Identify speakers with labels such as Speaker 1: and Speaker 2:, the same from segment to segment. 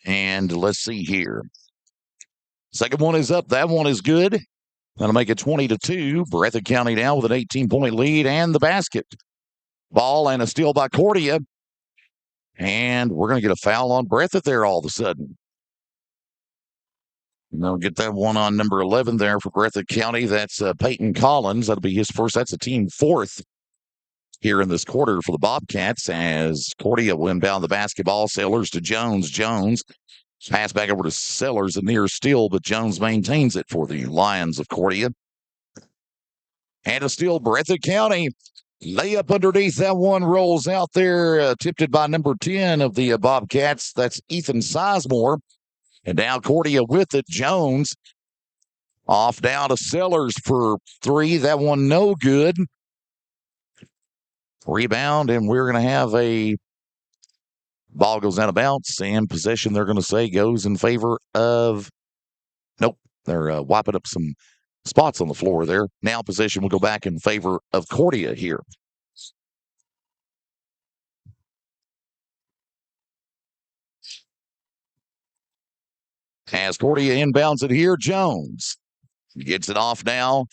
Speaker 1: And let's see here. Second one is up. That one is good. That'll make it 20-2. Breathitt County now with an 18-point lead and the basket. Ball and a steal by Cordia. And we're going to get a foul on Breathitt there all of a sudden. And they'll get that one on number 11 there for Breathitt County. That's Peyton Collins. That'll be his first. That's a team fourth here in this quarter for the Bobcats as Cordia will inbound the basketball. Sellers to Jones. Jones pass back over to Sellers, a near steal, but Jones maintains it for the Lions of Cordia. And a steal, Breathitt County. Layup underneath. That one rolls out there, tipped it by number 10 of the Bobcats. That's Ethan Sizemore. And now Cordia with it. Jones off down to Sellers for three. That one no good. Rebound, and we're going to have a ball goes out of bounds, and possession they're going to say goes in favor of. Nope, they're wiping up some spots on the floor there. Now possession will go back in favor of Cordia here. As Cordia inbounds it here, Jones gets it off now.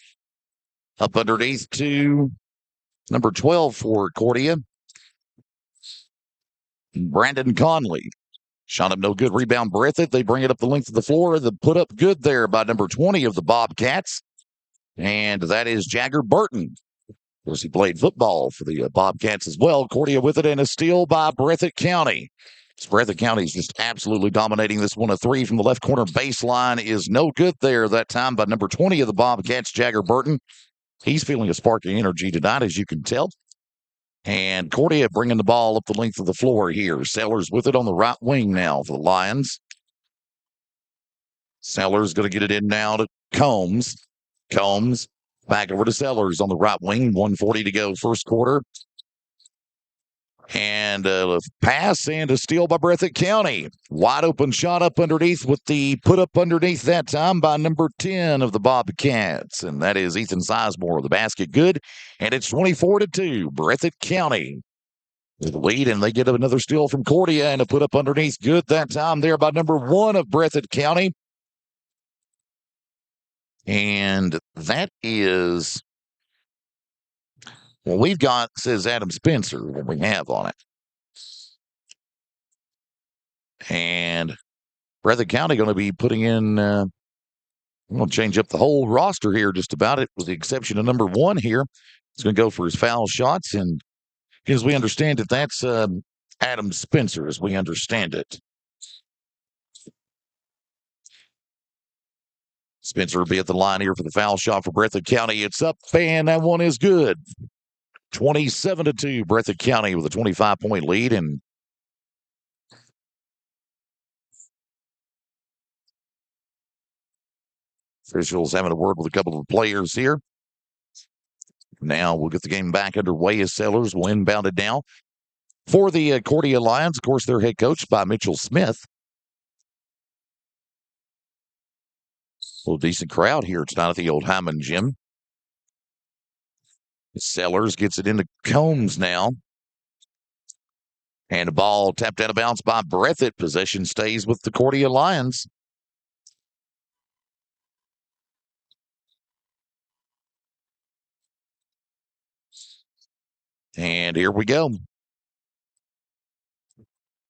Speaker 1: Up underneath to number 12 for Cordia. Brandon Conley. Shot him no good. Rebound Breathitt. They bring it up the length of the floor. The put up good there by number 20 of the Bobcats. And that is Jagger Burton. Of course, he played football for the Bobcats as well. Cordia with it and a steal by Breathitt County. Breathitt County is just absolutely dominating this one. A three from the left corner baseline is no good there that time by number 20 of the Bobcats, Jagger Burton. He's feeling a spark of energy tonight, as you can tell. And Cordia bringing the ball up the length of the floor here. Sellers with it on the right wing now for the Lions. Sellers going to get it in now to Combs. Combs back over to Sellers on the right wing. 1:40 to go first quarter. And a pass and a steal by Breathitt County. Wide open shot up underneath with the put up underneath that time by number 10 of the Bobcats. And that is Ethan Sizemore. The basket good. And it's 24-2. Breathitt County with the lead. And they get another steal from Cordia and a put up underneath good that time there by number 1 of Breathitt County. And that is, well, we've got, says Adam Spencer, what we have on it. And Breathitt County going to be putting in, I'm going to change up the whole roster here just about it, with the exception of number 1 here. He's going to go for his foul shots. And as we understand it, that's Adam Spencer, as we understand it. Spencer will be at the line here for the foul shot for Breathitt County. It's up, and that one is good. 27-2, Breathitt County with a 25-point lead. And officials having a word with a couple of players here. Now we'll get the game back underway as Sellers will inbound it now. For the Cordia Lions, of course, they're head coached by Mitchell Smith. A little decent crowd here tonight at the old Hyman Gym. Sellers gets it into Combs now. And the ball tapped out of bounds by Breathitt. Possession stays with the Cordia Lions. And here we go.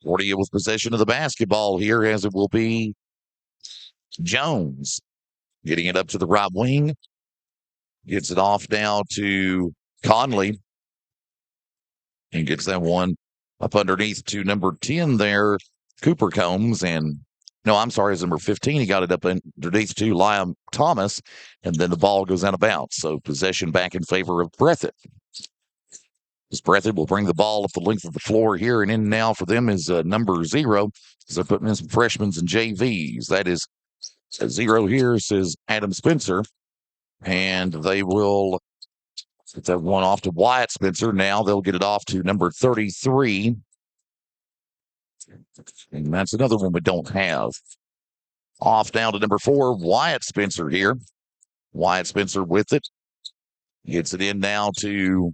Speaker 1: Cordia with possession of the basketball here, as it will be Jones getting it up to the right wing. Gets it off now to Conley. And gets that one up underneath to number 10 there, Cooper Combs. And no, I'm sorry, it's number 15. He got it up underneath to Liam Thomas. And then the ball goes out of bounds. So possession back in favor of Breathitt. As Breathitt will bring the ball up the length of the floor here, and in now for them is number 0. As they're putting in some freshmen and JVs. That is 0 here, says Adam Spencer. And they will get that one off to Wyatt Spencer. Now they'll get it off to number 33. And that's another one we don't have. Off down to number 4, Wyatt Spencer here. Wyatt Spencer with it. Gets it in now to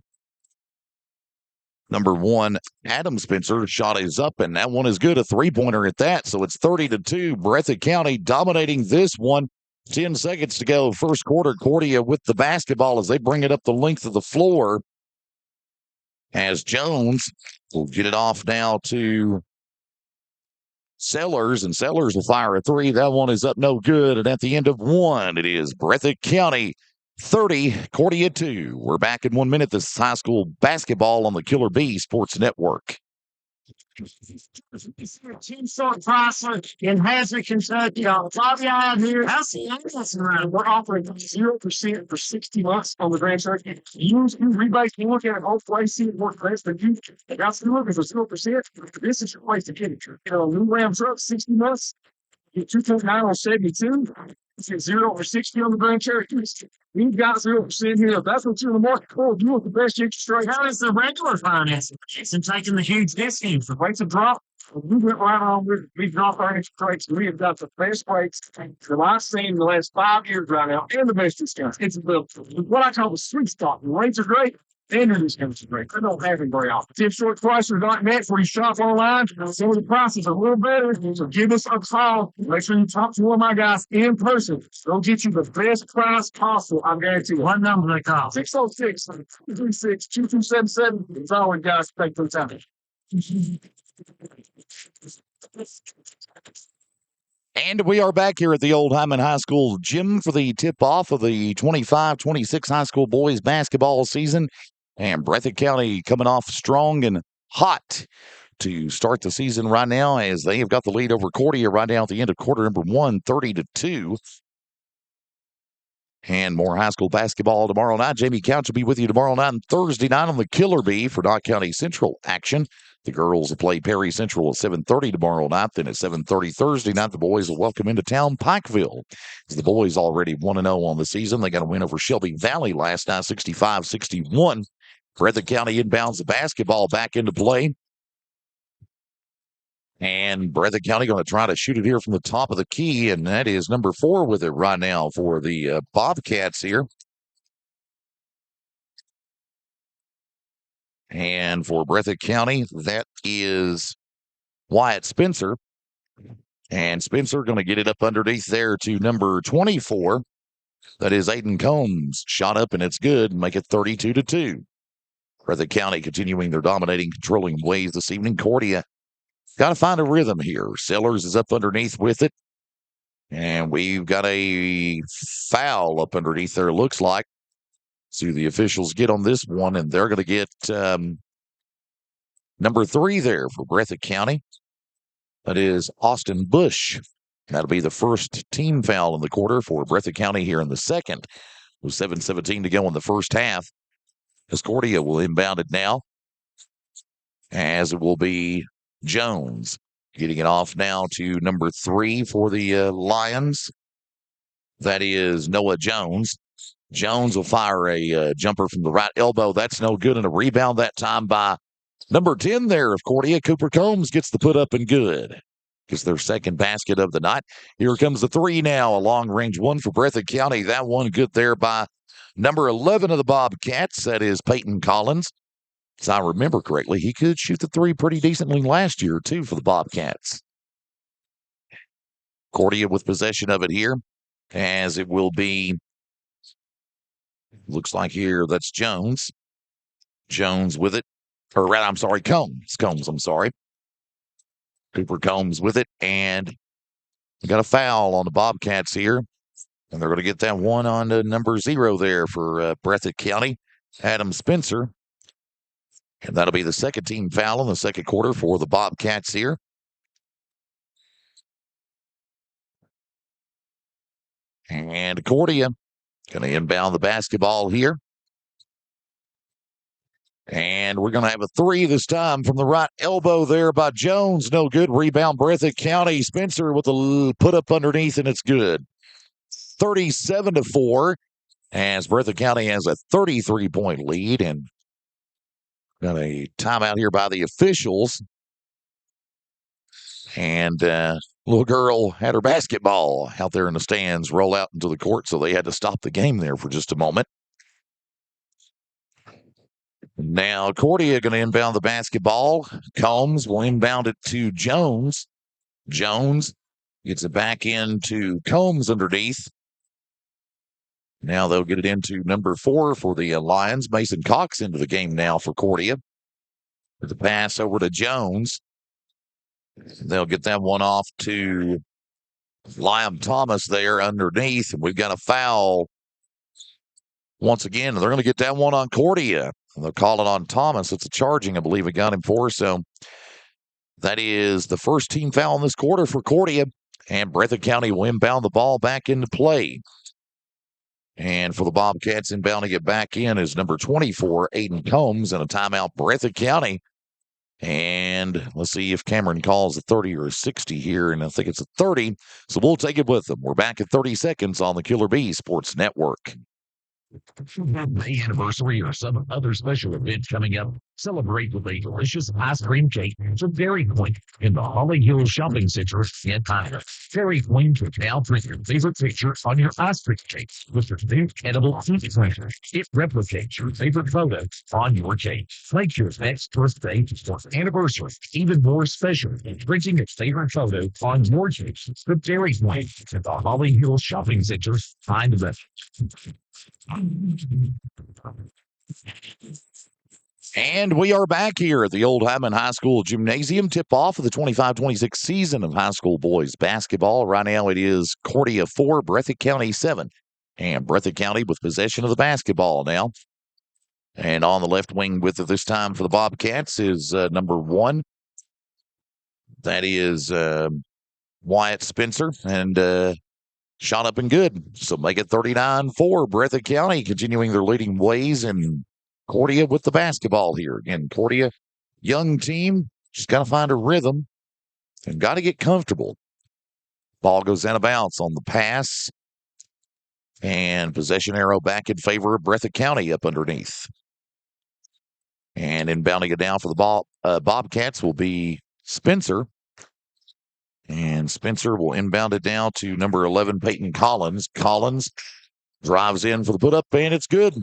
Speaker 1: Number 1, Adam Spencer, shot is up, and that one is good, a three-pointer at that. So it's 30-2. Breathitt County dominating this one. 10 seconds to go, first quarter. Cordia with the basketball as they bring it up the length of the floor. As Jones will get it off now to Sellers, and Sellers will fire a three. That one is up no good. And at the end of one, it is Breathitt County 30, Cordia 2. We're back in 1 minute. This is high school basketball on the Killer Bee Sports Network.
Speaker 2: Team Salt Prosser in Hazard, Kentucky. Bobby out here. How's the around? We're offering 0% for 60 months on the Grand Cherokee. Use rebates. You look at it both ways, see it work best for you. That's the looking for 0%. This is your place to get it. New Ram truck, 60 months. Get 2.9 on 72. Get 0 for 60 on the Grand Cherokee. We've got 0% here. If that's what you're in the market for, you want the best interest rate. How is the regular financing? It's taking the huge discounts. The rates have dropped. We went right on with we dropped our interest rates. We have got the best rates that I've seen in the last 5 years right now, and the best discounts. It's what I call the sweet spot. The rates are great. And your discounts are great. I don't have it very often. TipShortPricer.net where you shop online. Some of the prices are a little better. So give us a call. Make sure you talk to one of my guys in person. They'll get you the best price possible. I guarantee you. What number they call? 606-236-2277. It's always guys take the time.
Speaker 1: And we are back here at the Old Hyman High School gym for the tip-off of the 25-26 high school boys basketball season. And Breathitt County coming off strong and hot to start the season right now as they have got the lead over Cordia right now at the end of quarter number 1, 30-2. And more high school basketball tomorrow night. Jamie Couch will be with you tomorrow night and Thursday night on the Killer Bee for Knott County Central action. The girls will play Perry Central at 7:30 tomorrow night. Then at 7:30 Thursday night, the boys will welcome into town Pikeville. The boys already 1-0 on the season. They got a win over Shelby Valley last night, 65-61. Breathitt County inbounds the basketball back into play. And Breathitt County going to try to shoot it here from the top of the key, and that is number 4 with it right now for the Bobcats here. And for Breathitt County, that is Wyatt Spencer. And Spencer going to get it up underneath there to number 24. That is Aiden Combs. Shot up, and it's good. Make it 32-2. Breathitt County continuing their dominating, controlling ways this evening. Cordia got to find a rhythm here. Sellers is up underneath with it. And we've got a foul up underneath there, looks like. See the officials get on this one, and they're going to get number 3 there for Breathitt County. That is Austin Bush. That'll be the first team foul in the quarter for Breathitt County here in the second. With 7:17 to go in the first half. Cordia will inbound it now, as it will be Jones getting it off now to number 3 for the Lions. That is Noah Jones. Jones will fire a jumper from the right elbow. That's no good, and a rebound that time by number 10 there of Cordia. Cooper Combs gets the put up and good. Gets their second basket of the night. Here comes the 3 now, a long-range one for Breathitt County. That one good there by number 11 of the Bobcats. That is Peyton Collins. As I remember correctly, he could shoot the 3 pretty decently last year, too, for the Bobcats. Cordia with possession of it here, as it will be, looks like here, that's Jones. Jones with it. Or rather, I'm sorry, Combs. I'm sorry. Cooper Combs with it, and we got a foul on the Bobcats here. And they're going to get that one on to number 0 there for Breathitt County, Adam Spencer. And that'll be the second team foul in the second quarter for the Bobcats here. And Cordia going to inbound the basketball here. And we're going to have a 3 this time from the right elbow there by Jones. No good. Rebound, Breathitt County. Spencer with the put up underneath, and it's good. 37-4 as Breathitt County has a 33-point lead, and got a timeout here by the officials. And little girl had her basketball out there in the stands roll out into the court, so they had to stop the game there for just a moment. Now, Cordia going to inbound the basketball. Combs will inbound it to Jones. Jones gets it back into Combs underneath. Now they'll get it into number 4 for the Lions. Mason Cox into the game now for Cordia. With the pass over to Jones. They'll get that one off to Liam Thomas there underneath. We've got a foul once again. They're going to get that one on Cordia. They'll call it on Thomas. It's a charging, I believe it got him for. So that is the first team foul in this quarter for Cordia. And Breathitt County will inbound the ball back into play. And for the Bobcats, inbounding it back in is number 24, Aiden Combs, and a timeout, Breathitt County. And let's see if Cameron calls a 30 or a 60 here, and I think it's a 30. So we'll take it with them. We're back at 30 seconds on the Killer Bee Sports Network.
Speaker 2: The anniversary or some other special event coming up, celebrate with a delicious ice cream cake from Dairy Queen in the Holly Hills Shopping Center in Tyler. Dairy Queen can now print your favorite picture on your ice cream cake with your new edible heat printer. It replicates your favorite photo on your cake. Make your next birthday or anniversary even more special in printing your favorite photo on your cake with Dairy Queen at the Holly Hills Shopping Center. Find the
Speaker 1: And we are back here at the Old Hyman High School Gymnasium. Tip-off of the 25-26 season of high school boys basketball. Right now it is Cordia 4, Breathitt County 7. And Breathitt County with possession of the basketball now. And on the left wing with it this time for the Bobcats is number 1. That is Wyatt Spencer. And shot up and good. So make it 39-4. Breathitt County continuing their leading ways, and Cordia with the basketball here. Again, Cordia, young team, just got to find a rhythm and got to get comfortable. Ball goes out of bounds on the pass, and possession arrow back in favor of Breathitt County up underneath. And inbounding it down for the Bobcats will be Spencer. And Spencer will inbound it down to number 11, Peyton Collins. Collins drives in for the put-up, and it's good.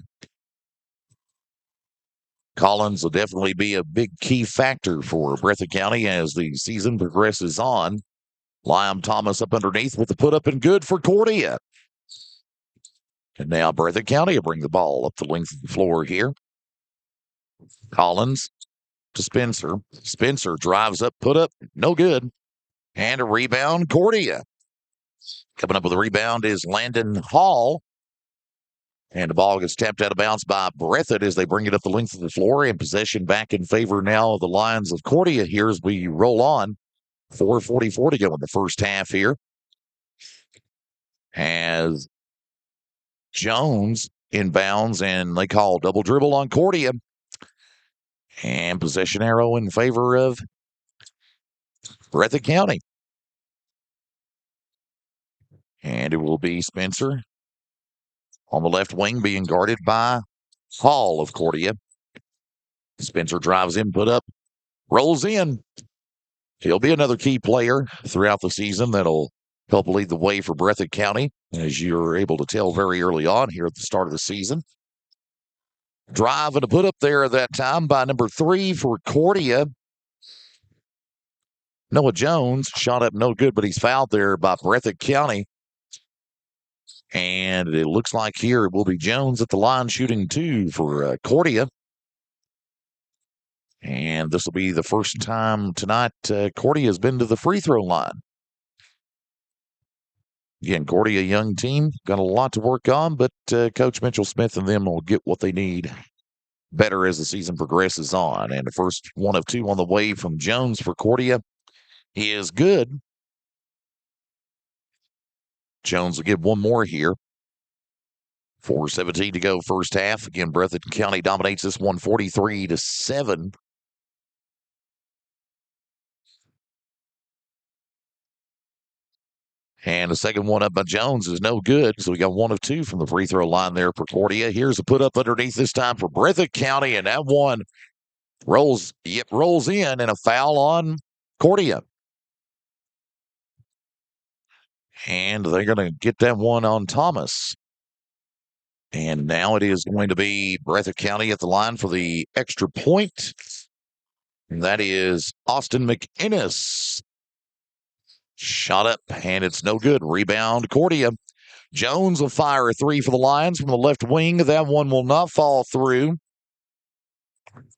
Speaker 1: Collins will definitely be a big key factor for Breathitt County as the season progresses on. Liam Thomas up underneath with the put-up, and good for Cordia. And now Breathitt County will bring the ball up the length of the floor here. Collins to Spencer. Spencer drives up, put-up, no good. And a rebound, Cordia. Coming up with a rebound is Landon Hall. And the ball gets tapped out of bounds by Breathitt as they bring it up the length of the floor. And possession back in favor now of the Lions of Cordia here as we roll on. 4:44 to go in the first half here. As Jones inbounds, and they call double dribble on Cordia. And possession arrow in favor of Breathitt County. And it will be Spencer on the left wing being guarded by Hall of Cordia. Spencer drives in, put up, rolls in. He'll be another key player throughout the season that'll help lead the way for Breathitt County, as you're able to tell very early on here at the start of the season. Drive and a put up there at that time by number 3 for Cordia. Noah Jones shot up no good, but he's fouled there by Breathitt County. And it looks like here it will be Jones at the line shooting 2 for Cordia. And this will be the first time tonight Cordia has been to the free throw line. Again, Cordia, young team, got a lot to work on, but Coach Mitchell Smith and them will get what they need better as the season progresses on. And the first 1 of 2 on the way from Jones for Cordia is good. Jones will get one more here. 4:17 to go first half. Again, Breathitt County dominates this one 43-7. And the second one up by Jones is no good. So we got 1 of 2 from the free throw line there for Cordia. Here's a put up underneath this time for Breathitt County. And that one rolls in, and a foul on Cordia. And they're going to get that one on Thomas. And now it is going to be Breathitt County at the line for the extra point. And that is Austin McInnes. Shot up, and it's no good. Rebound, Cordia. Jones will fire a three for the Lions from the left wing. That one will not fall through.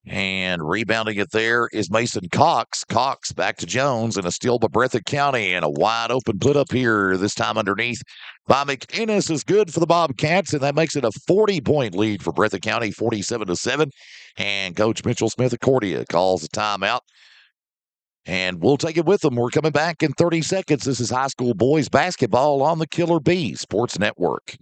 Speaker 1: And rebounding it there is Mason Cox. Cox back to Jones, and a steal by Breathitt County, and a wide open put up here, this time underneath by McInnes is good for the Bobcats, and that makes it a 40-point lead for Breathitt County, 47-7. And Coach Mitchell Smith of Cordia calls a timeout. And we'll take it with them. We're coming back in 30 seconds. This is high school boys basketball on the Killer Bee Sports Network.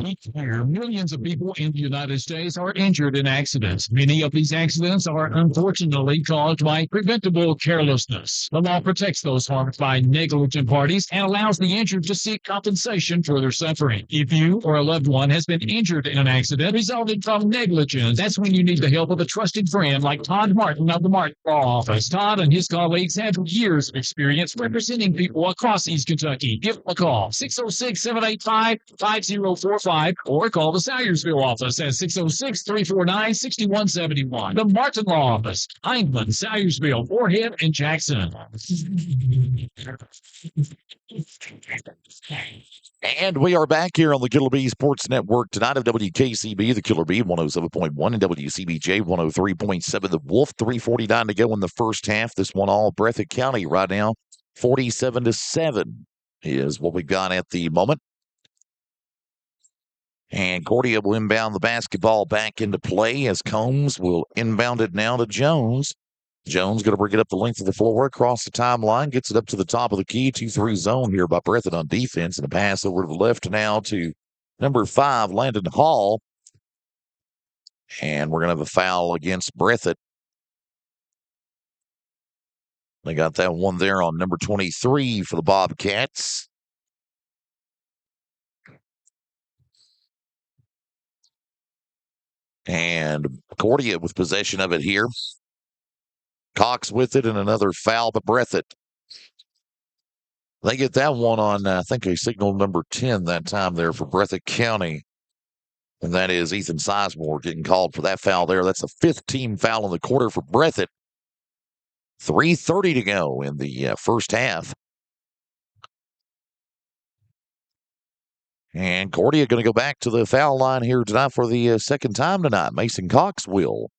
Speaker 2: Each year, millions of people in the United States are injured in accidents. Many of these accidents are unfortunately caused by preventable carelessness. The law protects those harmed by negligent parties and allows the injured to seek compensation for their suffering. If you or a loved one has been injured in an accident resulting from negligence, that's when you need the help of a trusted friend like Todd Martin of the Martin Law Office. Todd and his colleagues have years of experience representing people across East Kentucky. Give them a call, 606-785-5045. Or call the Salyersville office at 606-349-6171. The Martin Law Office, Hindman, Salyersville, Moorhead, and Jackson.
Speaker 1: And we are back here on the Killer Bee Sports Network tonight of WKCB, the Killer Bee 107.1 and WCBJ 103.7. The Wolf, 3:49 to go in the first half. This one all Breathitt County right now, 47-7 is what we've got at the moment. And Cordia will inbound the basketball back into play as Combs will inbound it now to Jones. Jones going to bring it up the length of the floor across the timeline, gets it up to the top of the key, 2-3 zone here by Breathitt on defense, and a pass over to the left now to number 5, Landon Hall. And we're going to have a foul against Breathitt. They got that one there on number 23 for the Bobcats. And Cordia with possession of it here. Cox with it, and another foul to Breathitt. They get that one on, I think, a signal number 10 that time there for Breathitt County. And that is Ethan Sizemore getting called for that foul there. That's the 5th team foul in the quarter for Breathitt. 3:30 to go in the first half. And Cordia going to go back to the foul line here tonight for the second time tonight. Mason Cox will.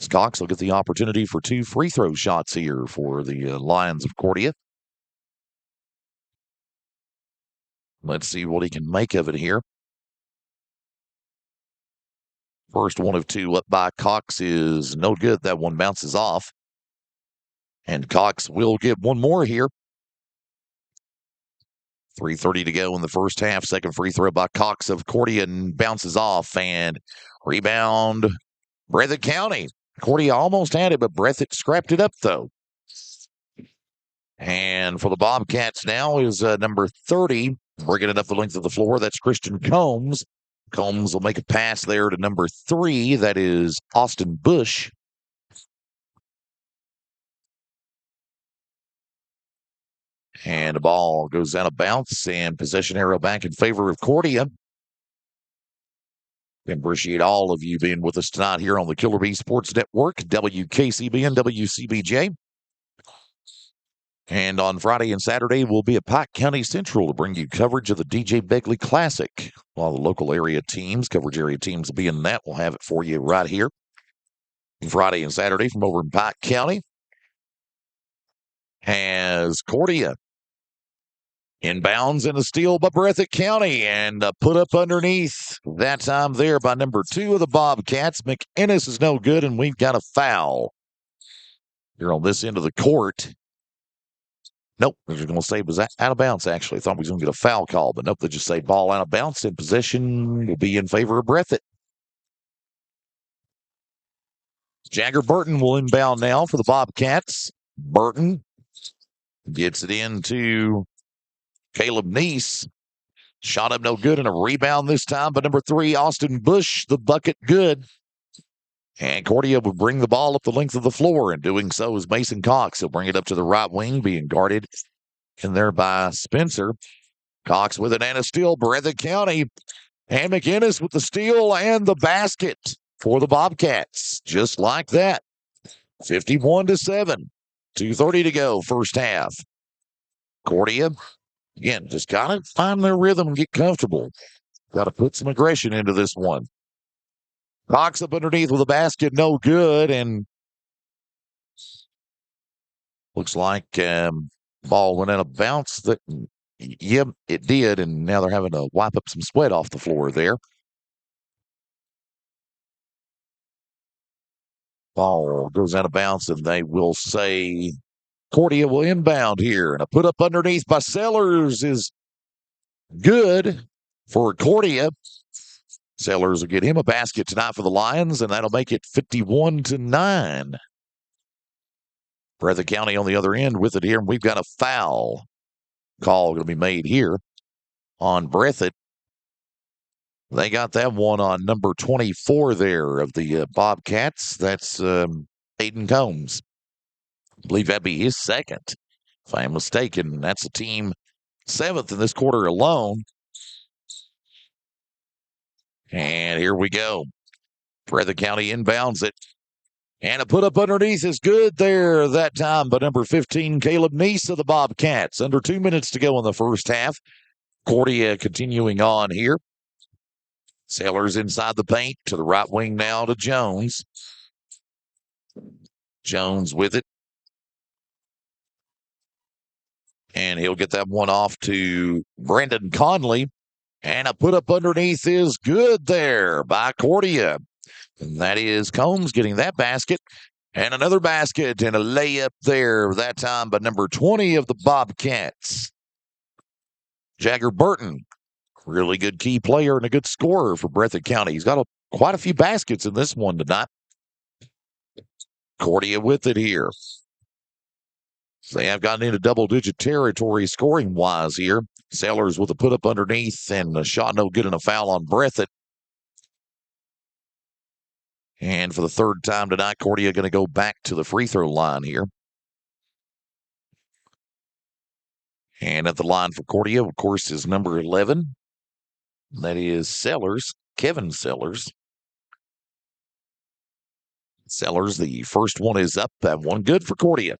Speaker 1: Cox will get the opportunity for 2 free throw shots here for the Lions of Cordia. Let's see what he can make of it here. First one of 2 up by Cox is no good. That one bounces off. And Cox will get one more here. 3:30 to go in the first half. Second free throw by Cox of Cordia and bounces off. And rebound, Breathitt County. Cordia almost had it, but Breathitt scrapped it up, though. And for the Bobcats now is number 30, bringing it up the length of the floor. That's Christian Combs. Combs will make a pass there to number 3. That is Austin Bush. And the ball goes out of bounds, and possession arrow back in favor of Cordia. We appreciate all of you being with us tonight here on the Killer Bee Sports Network, WKCB and WCBJ. And on Friday and Saturday, we'll be at Pike County Central to bring you coverage of the DJ Begley Classic. While the local area teams, coverage area teams will be in that, we'll have it for you right here. Friday and Saturday from over in Pike County has Cordia. Inbounds and a steal by Breathitt County, and put up underneath that time there by number 2 of the Bobcats. McInnes is no good, and we've got a foul here on this end of the court. Nope, I was going to say it was out of bounds, actually. I thought we was going to get a foul call, but nope, they just say ball out of bounds, and possession will be in favor of Breathitt. Jagger Burton will inbound now for the Bobcats. Burton gets it into Caleb Neese. Shot up no good, and a rebound this time by number 3, Austin Bush. The bucket good. And Cordia will bring the ball up the length of the floor, and doing so is Mason Cox. He'll bring it up to the right wing, being guarded in there by Spencer. Cox with it and a steal. Breathitt County And McInnes with the steal and the basket for the Bobcats. Just like that. 51-7. 2:30 to go, first half. Cordia, again, just got to find their rhythm and get comfortable. Got to put some aggression into this one. Cox up underneath with a basket, no good. And looks like ball went out of bounds. Yep, it did. And now they're having to wipe up some sweat off the floor there. Ball goes out of bounds, and they will say Cordia will inbound here. And a put up underneath by Sellers is good for Cordia. Sellers will get him a basket tonight for the Lions, and that'll make it 51-9. Breathitt County on the other end with it here, and we've got a foul call going to be made here on Breathitt. They got that one on number 24 there of the Bobcats. That's Aiden Combs. I believe that'd be his second, if I'm mistaken. That's a team 7th in this quarter alone. And here we go. Breathitt County inbounds it. And a put up underneath is good there that time by number 15, Caleb Neese of the Bobcats. Under 2 minutes to go in the first half. Cordia continuing on here. Sailors inside the paint to the right wing now to Jones. Jones with it. And he'll get that one off to Brendan Conley. And a put up underneath is good there by Cordia. And that is Combs getting that basket. And another basket and a layup there that time by number 20 of the Bobcats. Jagger Burton, really good key player and a good scorer for Breathitt County. He's got quite a few baskets in this one tonight. Cordia with it here. They have gotten into double-digit territory scoring-wise here. Sailors with a put-up underneath and a shot no good and a foul on Breathitt. And for the third time tonight, Cordia going to go back to the free throw line here. And at the line for Cordia, of course, is number 11. That is Sellers, Kevin Sellers. Sellers, the first one is up. That one good for Cordia.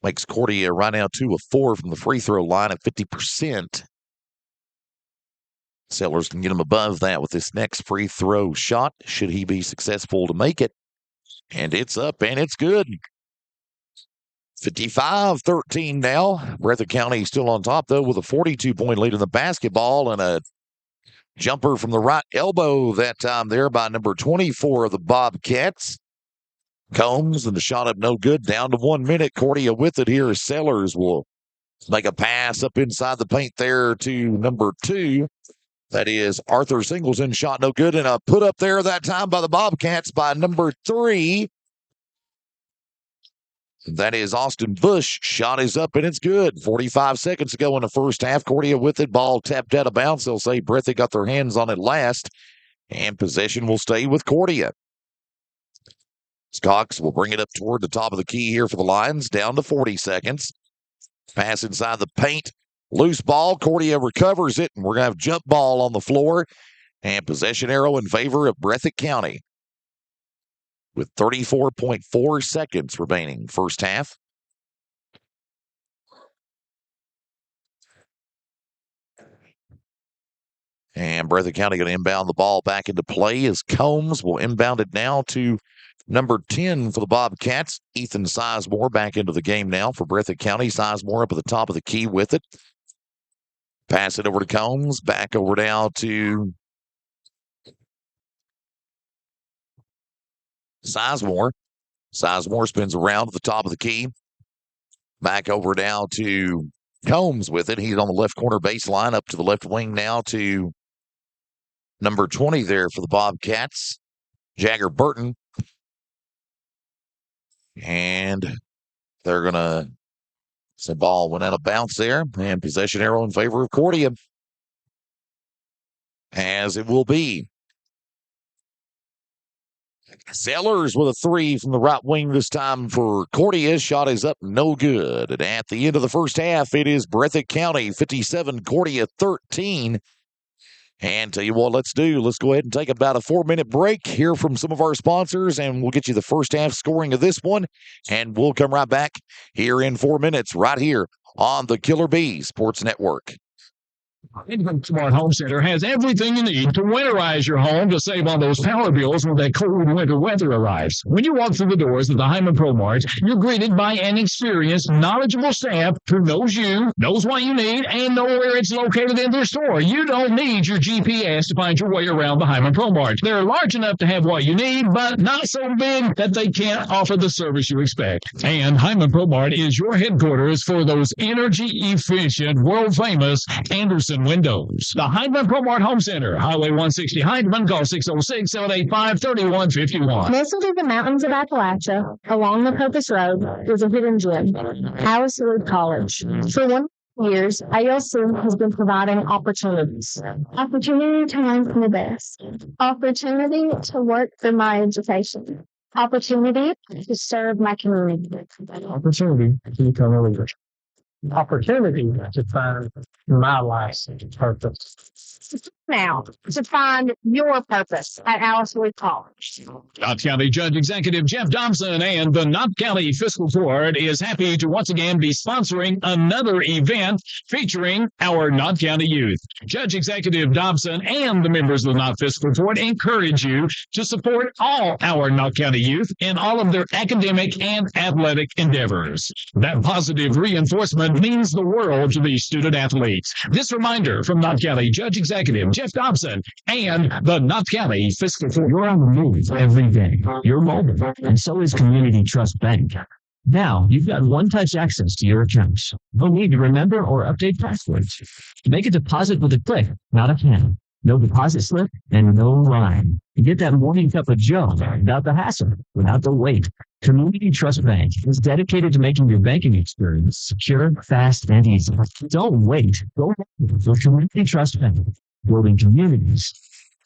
Speaker 1: Makes Cordia right now 2 of 4 from the free throw line at 50%. Sellers can get him above that with this next free throw shot, should he be successful to make it. And it's up, and it's good. 55-13 now. Breathitt County still on top, though, with a 42-point lead in the basketball and a jumper from the right elbow that time there by number 24 of the Bobcats. Combs, and the shot up no good. Down to 1 minute. Cordia with it here. Sellers will make a pass up inside the paint there to number 2. That is Arthur Singleton. Shot no good. And a put up there that time by the Bobcats by number 3. That is Austin Bush. Shot is up and it's good. 45 seconds to go in the first half. Cordia with it. Ball tapped out of bounds. They'll say Breathitt got their hands on it last. And possession will stay with Cordia. Cox will bring it up toward the top of the key here for the Lions. Down to 40 seconds. Pass inside the paint. Loose ball. Cordia recovers it. And we're going to have jump ball on the floor. And possession arrow in favor of Breathitt County. With 34.4 seconds remaining first half. And Breathitt County going to inbound the ball back into play as Combs will inbound it now to number 10 for the Bobcats. Ethan Sizemore back into the game now for Breathitt County. Sizemore up at the top of the key with it. Pass it over to Combs. Back over now to Sizemore. Sizemore spins around at the top of the key. Back over now to Combs with it. He's on the left corner baseline up to the left wing now to number 20 there for the Bobcats. Jagger Burton. And they're going to say ball went out of bounds there. And possession arrow in favor of Cordia. As it will be. Sellers with a 3 from the right wing this time for Cordia. Shot is up, no good. And at the end of the first half, it is Breathitt County 57, Cordia 13. And tell you what, let's go ahead and take about a 4-minute break, hear from some of our sponsors, and we'll get you the first half scoring of this one. And we'll come right back here in 4 minutes, right here on the Killer Bee Sports Network.
Speaker 2: Inland Smart Home Center has everything you need to winterize your home to save on those power bills when that cold winter weather arrives. When you walk through the doors of the Hyman Pro Mart, you're greeted by an experienced, knowledgeable staff who knows you, knows what you need, and know where it's located in their store. You don't need your GPS to find your way around the Hyman Pro Mart. They're large enough to have what you need, but not so big that they can't offer the service you expect. And Hyman Pro Mart is your headquarters for those energy-efficient, world-famous Anderson windows. The Hyndman Pro-Mart Home Center, Highway 160 Hyndman, call 606-785-3151.
Speaker 3: Nestled in the mountains of Appalachia, along the Purpose Road, is a hidden gem, Alice Wood College. For 1 years, ALC has been providing opportunities. Opportunity to learn from the best. Opportunity to work for my education. Opportunity to serve my community.
Speaker 2: Opportunity to become a leader. Opportunity to find my life's purpose.
Speaker 3: Now, to find your purpose at Alice Wood College.
Speaker 2: Knott County Judge Executive Jeff Dobson and the Knott County Fiscal Court is happy to once again be sponsoring another event featuring our Knott County youth. Judge Executive Dobson and the members of the Knott Fiscal Court encourage you to support all our Knott County youth in all of their academic and athletic endeavors. That positive reinforcement means the world to these student athletes. This reminder from Knott County Judge Executive Jeff Dobson and the Knott County Fiscal Court.
Speaker 4: You're on the move every day. You're mobile, and so is Community Trust Bank. Now, you've got one-touch access to your accounts. No need to remember or update passwords. Make a deposit with a click, not a pen. No deposit slip and no line. You get that morning cup of joe without the hassle, without the wait. Community Trust Bank is dedicated to making your banking experience secure, fast, and easy. Don't wait. Go for Community Trust Bank. Building communities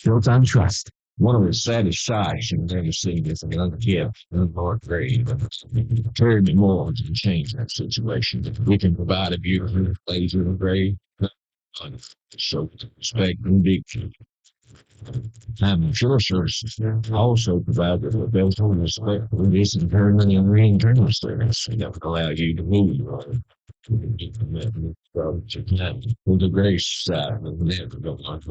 Speaker 4: built on trust.
Speaker 5: One of the saddest sights you've ever seen is a young kid in the fourth grade. Terribly more to change that situation. We can provide a beautiful laser grade. So respect and dignity. I'm sure services also provide the best of respect for this internally and re-internal service that would allow you to move on. With the grace side of never go on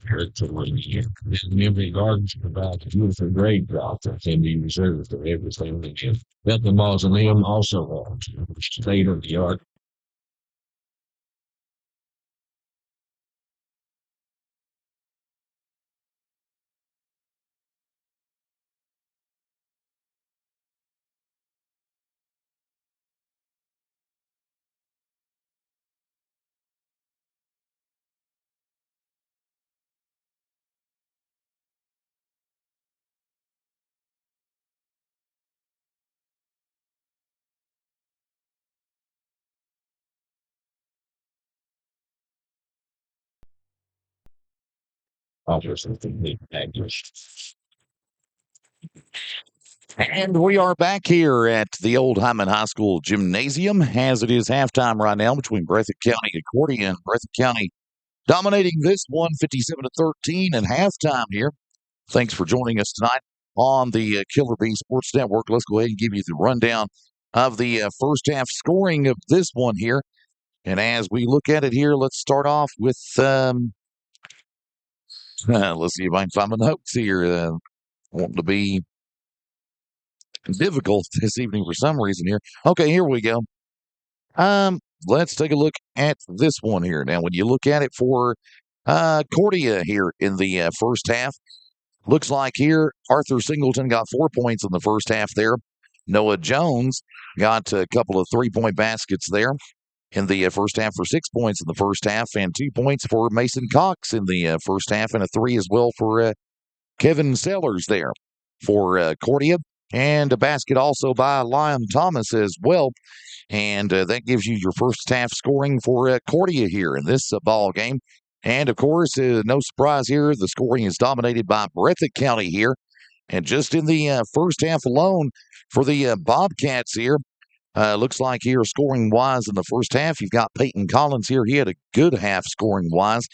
Speaker 5: hurt to one year. Memory gardens provide a beautiful grade drop that can be reserved for everything that you. The mausoleum also offers state of the art offers something big package.
Speaker 1: And we are back here at the old Hyman High School Gymnasium as it is halftime right now between Breathitt County and Cordia, and Breathitt County dominating this one 57-13 and halftime here. Thanks for joining us tonight on the Killer Bee Sports Network. Let's go ahead and give you the rundown of the first half scoring of this one here. And as we look at it here, let's start off with let's see if I can find my notes here. Wanting to be difficult this evening for some reason here. Okay, here we go. Let's take a look at this one here. Now, when you look at it for Cordia here in the first half, looks like here Arthur Singleton got 4 points in the first half there. Noah Jones got a couple of 3-point baskets there in the first half for 6 points in the first half, and 2 points for Mason Cox in the first half, and a 3 as well for Kevin Sellers there for Cordia, and a basket also by Liam Thomas as well. And that gives you your first half scoring for Cordia here in this ball game. And, of course, no surprise here, the scoring is dominated by Breathitt County here And just in the first half alone for the Bobcats here, looks like here scoring wise in the first half, you've got Peyton Collins here. He had a good half scoring wise.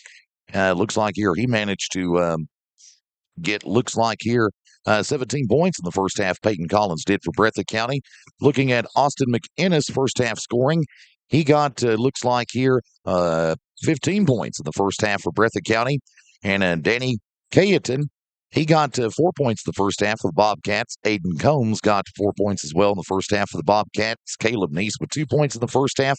Speaker 1: Looks like here he managed to looks like here 17 points in the first half. Peyton Collins did for Breathitt County. Looking at Austin McInnes first half scoring, he got looks like here 15 points in the first half for Breathitt County. And Danny Cayeton, he got 4 points in the first half of the Bobcats. Aiden Combs got 4 points as well in the first half of the Bobcats. Caleb Neese with 2 points in the first half.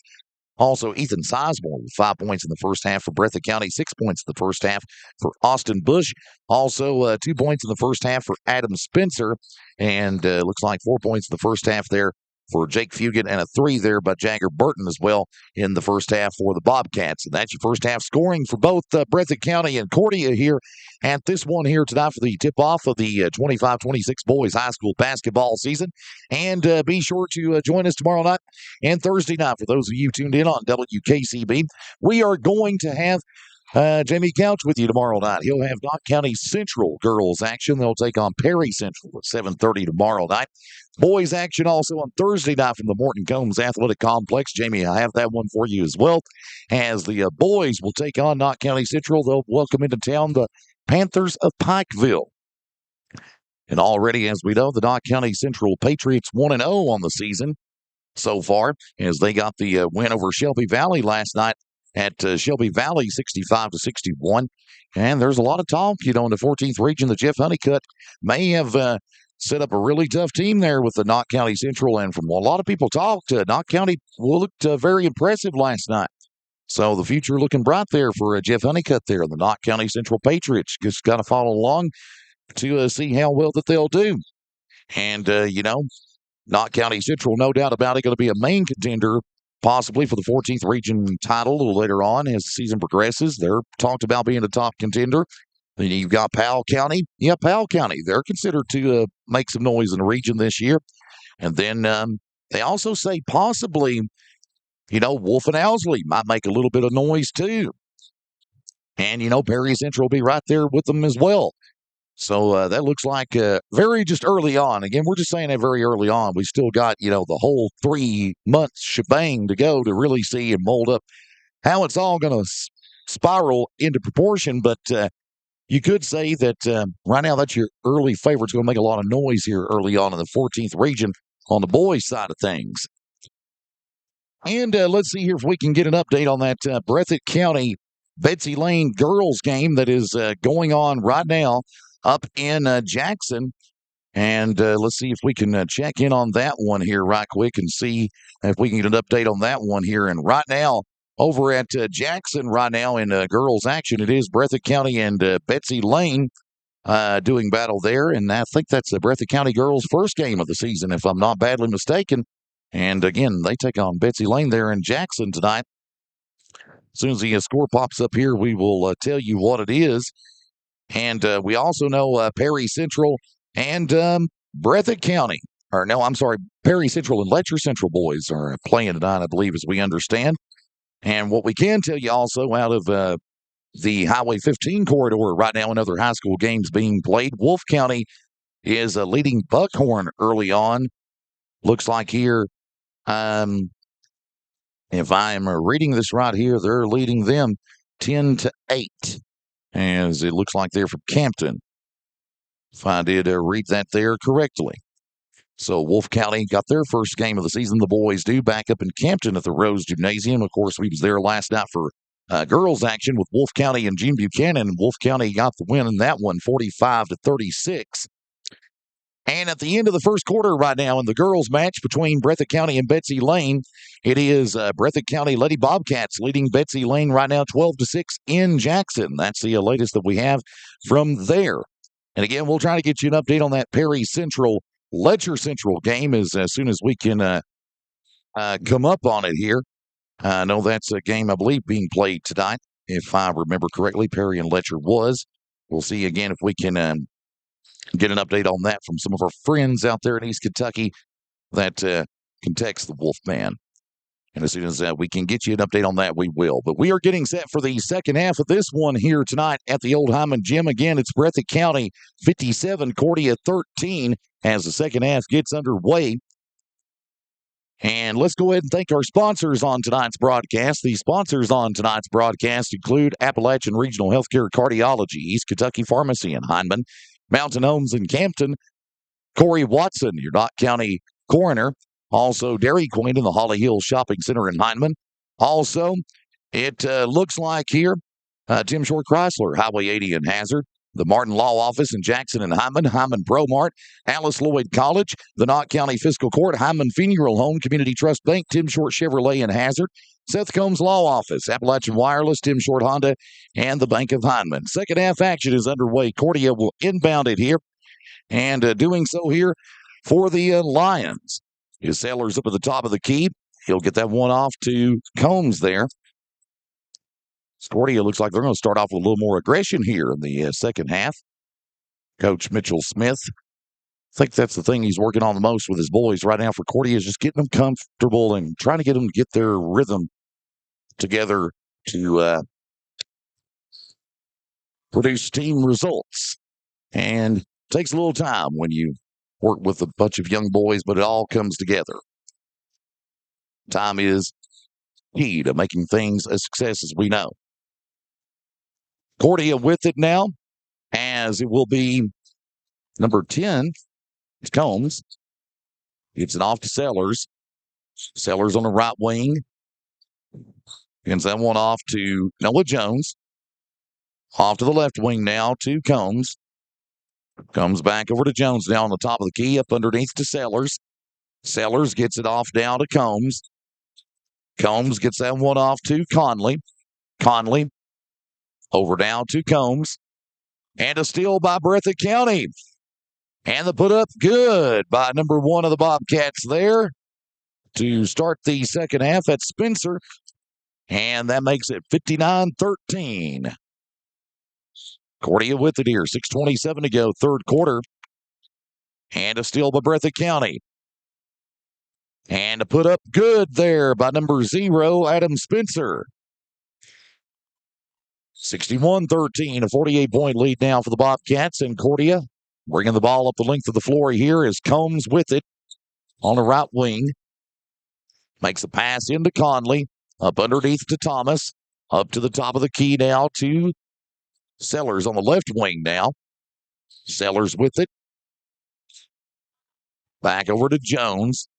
Speaker 1: Also, Ethan Sizemore with 5 points in the first half for Breathitt County, 6 points in the first half for Austin Bush. Also, 2 points in the first half for Adam Spencer, and looks like 4 points in the first half there for Jake Fugit, and a 3 there by Jagger Burton as well in the first half for the Bobcats. And that's your first half scoring for both Breathitt County and Cordia here at this one here tonight for the tip-off of the 25-26 boys high school basketball season. And be sure to join us tomorrow night and Thursday night for those of you tuned in on WKCB. We are going to have Jamie Couch with you tomorrow night. He'll have Knott County Central girls action. They'll take on Perry Central at 7:30 tomorrow night. Boys action also on Thursday night from the Morton Combs Athletic Complex. Jamie, I have that one for you as well. As the boys will take on Knott County Central, they'll welcome into town the Panthers of Pikeville. And already, as we know, the Knott County Central Patriots 1-0 on the season so far, as they got the win over Shelby Valley last night at Shelby Valley 65-61. And there's a lot of talk, in the 14th region, the Jeff Honeycutt may have set up a really tough team there with the Knott County Central. And from a lot of people talked, Knott County looked very impressive last night. So the future looking bright there for Jeff Honeycutt there, the Knott County Central Patriots. Just got to follow along to see how well that they'll do. And, Knott County Central, no doubt about it, going to be a main contender possibly for the 14th region title a little later on as the season progresses. They're talked about being a top contender. Then you've got Powell County. Yeah, Powell County. They're considered to make some noise in the region this year. And then they also say possibly, Wolf and Owsley might make a little bit of noise too. And, Perry Central will be right there with them as well. So that looks like very just early on. Again, we're just saying that very early on. We still got, the whole 3 months shebang to go to really see and mold up how it's all going to spiral into proportion. But you could say that right now that's your early favorite's going to make a lot of noise here early on in the 14th region on the boys' side of things. And let's see here if we can get an update on that Breathitt County Betsy Lane girls game that is going on right now up in Jackson. And let's see if we can check in on that one here right quick and see if we can get an update on that one here. And right now, over at Jackson right now in girls action, it is Breathitt County and Betsy Lane doing battle there. And I think that's the Breathitt County girls' first game of the season, if I'm not badly mistaken. And again, they take on Betsy Lane there in Jackson tonight. As soon as the score pops up here, we will tell you what it is. And we also know Perry Central and Breathitt County. Or no, I'm sorry, Perry Central and Letcher Central boys are playing tonight, I believe, as we understand. And what we can tell you also out of the Highway 15 corridor right now in other high school games being played, Wolf County is leading Buckhorn early on. Looks like here, if I'm reading this right here, they're leading them 10-8. As it looks like they're from Campton, if I did read that there correctly. So Wolf County got their first game of the season. The boys do back up in Campton at the Rose Gymnasium. Of course, we was there last night for girls action with Wolf County and Gene Buchanan. Wolf County got the win in that one, 45-36. And at the end of the first quarter right now in the girls match between Breathitt County and Betsy Lane, it is Breathitt County Lady Bobcats leading Betsy Lane right now 12-6 in Jackson. That's the latest that we have from there. And again, we'll try to get you an update on that Perry Central Letcher Central game as soon as we can come up on it here. I know that's a game, I believe, being played tonight, if I remember correctly. Perry and Letcher was. We'll see again if we can get an update on that from some of our friends out there in East Kentucky that can text the Wolfman. And as soon as we can get you an update on that, we will. But we are getting set for the second half of this one here tonight at the Old Hyman Gym. Again, it's Breathitt County 57, Cordia 13 as the second half gets underway. And let's go ahead and thank our sponsors on tonight's broadcast. The sponsors on tonight's broadcast include Appalachian Regional Healthcare Cardiology, East Kentucky Pharmacy in Hindman, Mountain Homes in Campton, Corey Watson, your Knott County coroner. Also, Dairy Queen in the Holly Hill Shopping Center in Hindman. Also, it looks like here, Tim Short Chrysler, Highway 80 in Hazard, the Martin Law Office in Jackson and Hyman, Hyman Pro Mart, Alice Lloyd College, the Knott County Fiscal Court, Hyman Funeral Home, Community Trust Bank, Tim Short Chevrolet in Hazard, Seth Combs Law Office, Appalachian Wireless, Tim Short Honda, and the Bank of Hindman. Second half action is underway. Cordia will inbound it here, and doing so here for the Lions. His Sailors up at the top of the key. He'll get that one off to Combs there. Cordia looks like they're going to start off with a little more aggression here in the second half. Coach Mitchell Smith, I think that's the thing he's working on the most with his boys right now for Cordia is just getting them comfortable and trying to get them to get their rhythm together to produce team results. And it takes a little time when you work with a bunch of young boys, but it all comes together. Time is key to making things a success, as we know. Cordia with it now, as it will be number 10. It's Combs. Gets it off to Sellers. Sellers on the right wing. Gets that one off to Noah Jones. Off to the left wing now to Combs. Comes back over to Jones now on the top of the key, up underneath to Sellers. Sellers gets it off down to Combs. Combs gets that one off to Conley. Conley over down to Combs. And a steal by Breathitt County. And the put up good by number 1 of the Bobcats there to start the second half at Spencer. And that makes it 59-13. Cordia with it here. 6:27 to go, third quarter. And a steal by Breathitt County. And a put up good there by number 0, Adam Spencer. 61-13, a 48-point lead now for the Bobcats. And Cordia bringing the ball up the length of the floor here is Combs with it on the right wing. Makes a pass into Conley. Up underneath to Thomas. Up to the top of the key now to Sellers on the left wing now. Sellers with it. Back over to Jones.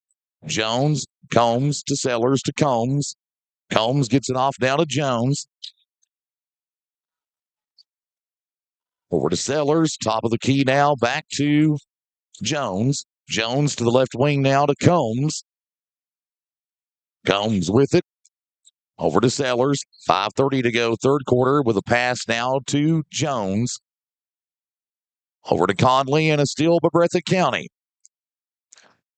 Speaker 1: Jones, Combs to Sellers to Combs. Combs gets it off down to Jones. Over to Sellers, top of the key now, back to Jones. Jones to the left wing now to Combs. Combs with it. Over to Sellers. 5:30 to go, third quarter, with a pass now to Jones. Over to Conley and a steal by Breathitt County.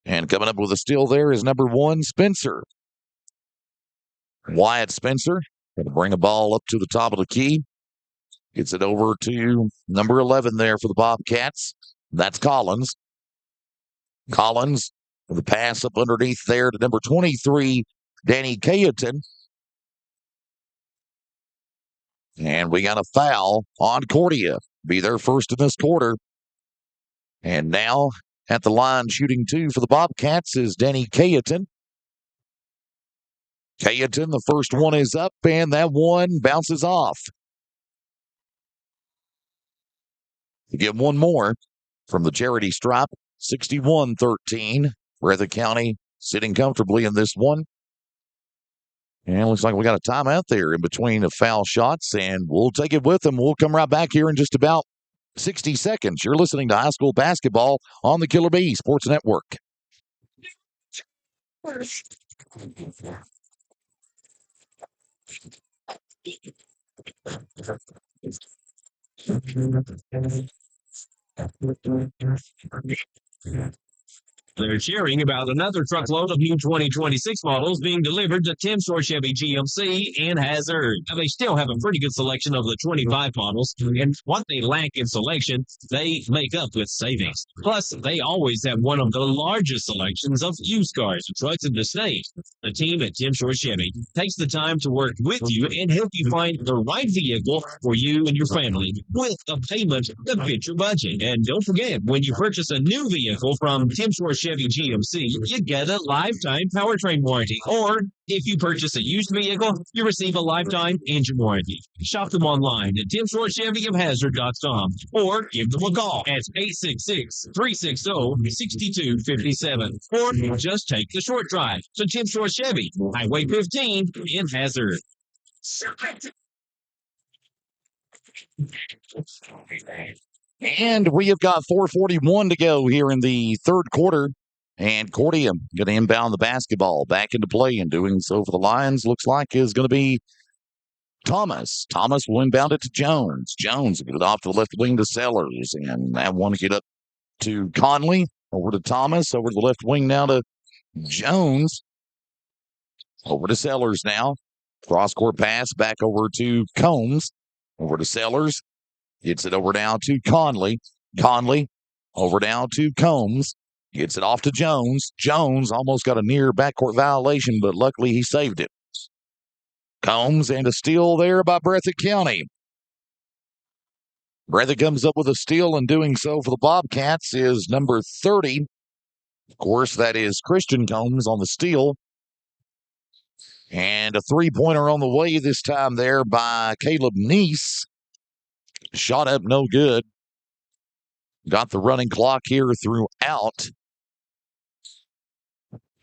Speaker 1: And coming up with a steal there is number 1, Spencer. Wyatt Spencer going to bring a ball up to the top of the key. Gets it over to number 11 there for the Bobcats. That's Collins. Collins with a pass up underneath there to number 23, Danny Cayeton. And we got a foul on Cordia. Be their first in this quarter. And now at the line shooting 2 for the Bobcats is Danny Cayeton. Cayeton, the first one is up, and that one bounces off. You get one more from the charity stripe, 61-13. Breathitt County sitting comfortably in this one. And it looks like we got a timeout there in between the foul shots, and we'll take it with them. We'll come right back here in just about 60 seconds. You're listening to high school basketball on the Killer Bee Sports Network.
Speaker 5: They're cheering about another truckload of new 2026 models being delivered to Tim Shore Chevy GMC and Hazard. Now, they still have a pretty good selection of the 25 models, and what they lack in selection, they make up with savings. Plus, they always have one of the largest selections of used cars and trucks in the state. The team at Tim Shore Chevy takes the time to work with you and help you find the right vehicle for you and your family with a payment that fits your budget. And don't forget, when you purchase a new vehicle from Tim Shore Chevy GMC, you get a lifetime powertrain warranty. Or if you purchase a used vehicle, you receive a lifetime engine warranty. Shop them online at timshorechevy.com or give them a call at 866-360-6257. Or just take the short drive to Tim Shore Chevy, Highway 15 in Hazard.
Speaker 1: And we have got 4:41 to go here in the third quarter. And Cordia going to inbound the basketball back into play, and doing so for the Lions looks like is going to be Thomas. Thomas will inbound it to Jones. Jones will get it off to the left wing to Sellers, and that one to get up to Conley. Over to Thomas. Over to the left wing now to Jones. Over to Sellers now. Cross-court pass back over to Combs. Over to Sellers. Gets it over now to Conley. Conley over now to Combs. Gets it off to Jones. Jones almost got a near backcourt violation, but luckily he saved it. Combs, and a steal there by Breathitt County. Breathitt comes up with a steal, and doing so for the Bobcats is number 30. Of course, that is Christian Combs on the steal. And a three-pointer on the way this time there by Caleb Neese. Shot up, no good. Got the running clock here throughout.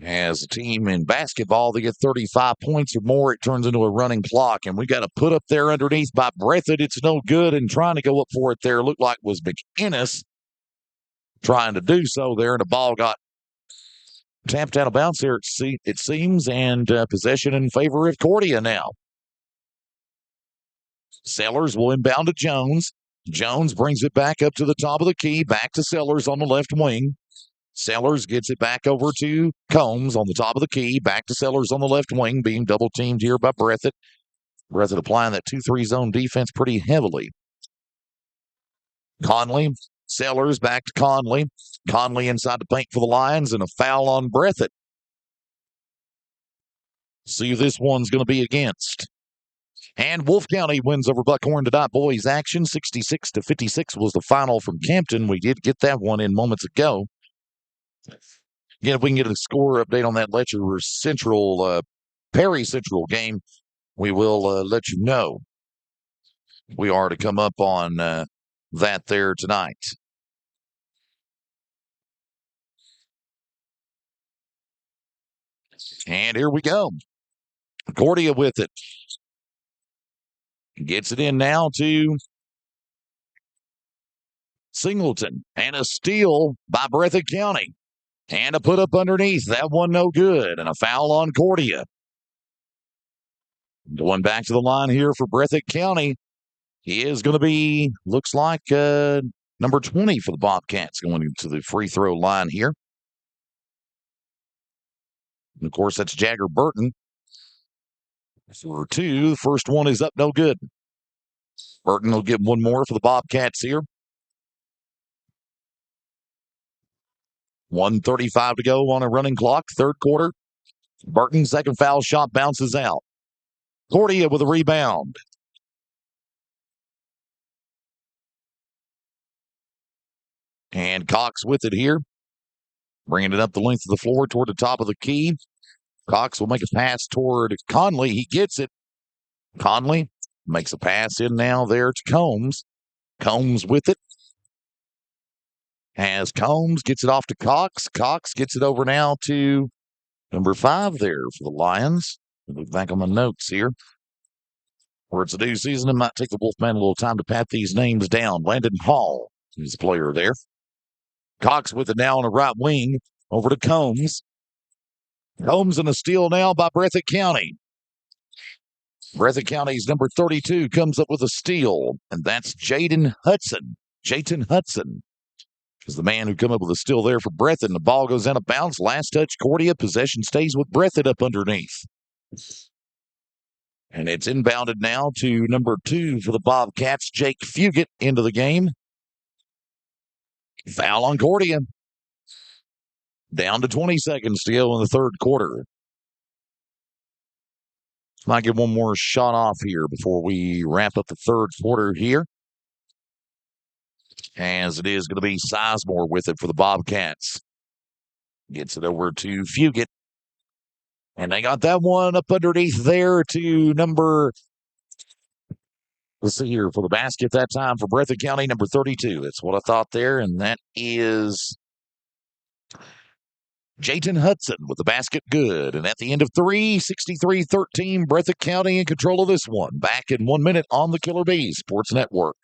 Speaker 1: As a team in basketball, they get 35 points or more, it turns into a running clock. And we got a put up there underneath by Breathitt. It's no good, and trying to go up for it there looked like was McInnes trying to do so there, and the ball got tapped out of bounds there, it seems, and possession in favor of Cordia now. Sellers will inbound to Jones. Jones brings it back up to the top of the key, back to Sellers on the left wing. Sellers gets it back over to Combs on the top of the key, back to Sellers on the left wing, being double-teamed here by Breathitt. Breathitt applying that 2-3 zone defense pretty heavily. Conley, Sellers back to Conley. Conley inside the paint for the Lions, and a foul on Breathitt. See who this one's going to be against. And Wolfe County wins over Buckhorn tonight. Boys action, 66-56 was the final from Campton. We did get that one in moments ago. Again, if we can get a score update on that Letcher Central, Perry Central game, we will let you know. We are to come up on that there tonight. And here we go. Cordia with it. Gets it in now to Singleton. And a steal by Breathitt County. And a put up underneath. That one no good. And a foul on Cordia. Going back to the line here for Breathitt County. He is going to be, looks like, number 20 for the Bobcats going into the free throw line here. And of course, that's Jagger Burton. For two, the first one is up, no good. Burton will get one more for the Bobcats here. 1:35 to go on a running clock, third quarter. Burton's second foul shot bounces out. Cordia with a rebound. And Cox with it here. Bringing it up the length of the floor toward the top of the key. Cox will make a pass toward Conley. He gets it. Conley makes a pass in now there to Combs. Combs with it. As Combs gets it off to Cox. Cox gets it over now to number 5 there for the Lions. Look back on the notes here. Where it's a new season, it might take the Wolfman a little time to pat these names down. Landon Hall is the player there. Cox with it now on the right wing. Over to Combs. Combs and a steal now by Breathitt County. Breathitt County's number 32 comes up with a steal, and that's Jayden Hudson. Because the man who come up with a steal there for Breathitt, and the ball goes out of bounds. Last touch, Cordia. Possession stays with Breathitt up underneath. And it's inbounded now to number 2 for the Bobcats, Jake Fugit, into the game. Foul on Cordia. Down to 20 seconds to go in the third quarter. Might get one more shot off here before we wrap up the third quarter here. As it is going to be Sizemore with it for the Bobcats. Gets it over to Fugit. And they got that one up underneath there to number, let's see here, for the basket that time for Breathitt County, number 32. That's what I thought there. And that is Jayton Hudson with the basket good. And at the end of 3, 63-13, Breathitt County in control of this one. Back in 1 minute on the Killer Bees Sports Network.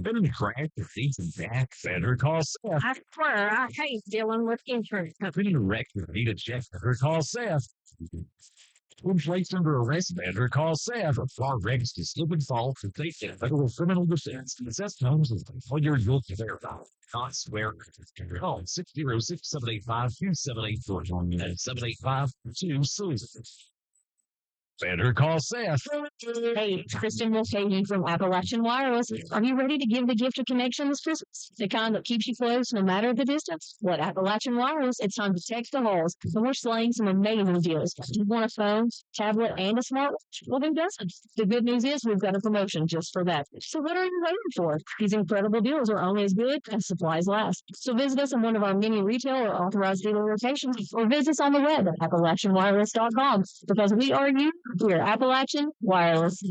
Speaker 5: Been cracked the season back. Better call Seth.
Speaker 3: I swear, I hate dealing with insurance companies.
Speaker 5: Been wrecked. Need a check. Better call Seth. When placed under arrest, better call Seth. Far wrecks to slip and fall to take the federal criminal defense. Seth knows as a failure you'll verify. Not swear. Call 606-785-2784 and 785-2-SUSAN. Better call Seth.
Speaker 3: Hey, it's Kristen Mulcahy from Appalachian Wireless. Are you ready to give the gift of connection this Christmas? The kind that keeps you close no matter the distance? Well, at Appalachian Wireless, it's time to text the halls, and we're slaying some amazing deals. Do you want a phone, tablet, and a smartwatch? Well, who doesn't? The good news is we've got a promotion just for that. So what are you waiting for? These incredible deals are only as good as supplies last. So visit us in one of our many retail or authorized dealer locations, or visit us on the web at AppalachianWireless.com, because we are you. We're Appalachian Wireless.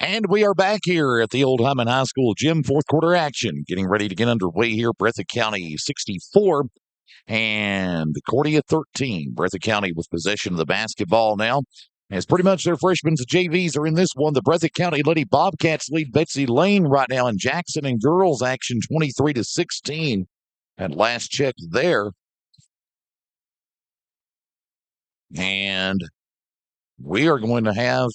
Speaker 1: And we are back here at the Old Hyman High School gym, fourth quarter action. Getting ready to get underway here. Breathitt County 64 and Cordia 13. Breathitt County with possession of the basketball now. As pretty much their freshmen and JVs are in this one. The Breathitt County Lady Bobcats lead Betsy Lane right now in Jackson and girls action 23-16. At last check there. And we are going to have,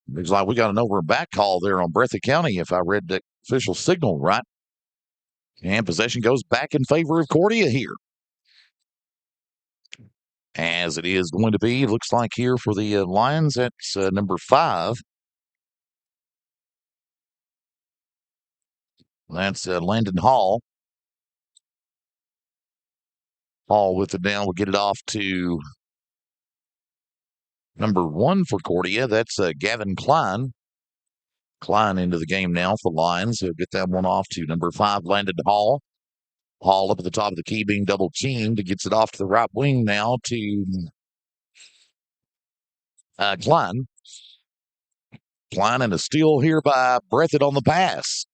Speaker 1: looks like we got an over and back call there on Breathitt County, if I read the official signal right. And possession goes back in favor of Cordia here. As it is going to be, looks like here for the Lions, that's number 5. That's Landon Hall. Hall with it down. We'll get it off to number 1 for Cordia. That's Gavin Klein. Klein into the game now for Lions. He'll get that one off to number 5, Landon Hall. Hall up at the top of the key being double teamed. He gets it off to the right wing now to Klein. Klein and a steal here by Breathitt on the pass.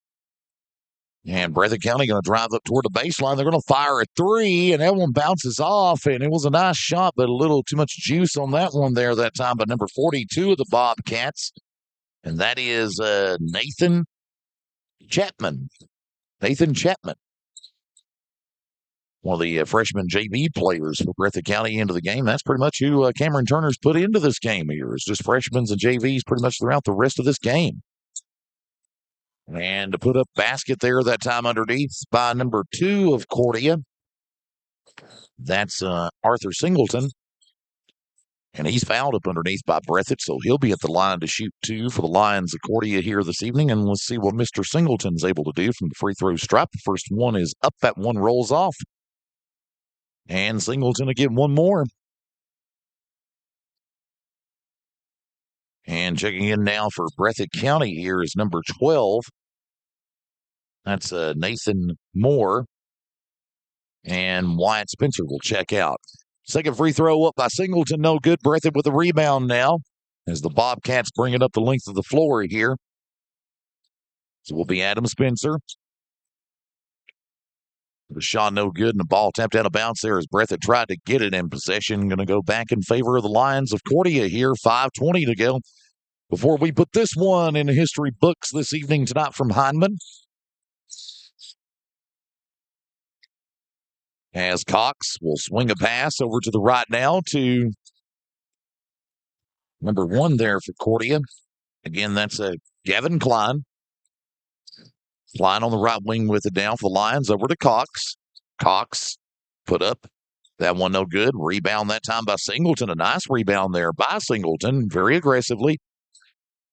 Speaker 1: And Breathitt County going to drive up toward the baseline. They're going to fire a 3, and that one bounces off. And it was a nice shot, but a little too much juice on that one there that time by number 42 of the Bobcats. And that is Nathan Chapman. Nathan Chapman. One of the freshman JV players for Breathitt County into the game. That's pretty much who Cameron Turner's put into this game here. It's just freshmen and JVs pretty much throughout the rest of this game. And to put up basket there that time underneath by number 2 of Cordia. That's Arthur Singleton. And he's fouled up underneath by Breathitt, so he'll be at the line to shoot 2 for the Lions of Cordia here this evening. And let's see what Mr. Singleton's able to do from the free throw stripe. The first one is up. That one rolls off. And Singleton again, one more. And checking in now for Breathitt County here is number 12. That's Nathan Moore. And Wyatt Spencer will check out. Second free throw up by Singleton, no good. Breathitt with a rebound now as the Bobcats bring it up the length of the floor here. So will be Adam Spencer. The shot no good, and the ball tapped out of bounds there as Breathitt tried to get it in possession. Going to go back in favor of the Lions of Cordia here. 5:20 to go before we put this one in the history books this evening tonight from Heineman. As Cox will swing a pass over to the right now to Number 1 there for Cordia. Again, that's a Gavin Klein. Klein on the right wing with it now for the Lions over to Cox. Cox put up that one no good. Rebound that time by Singleton. A nice rebound there by Singleton, very aggressively.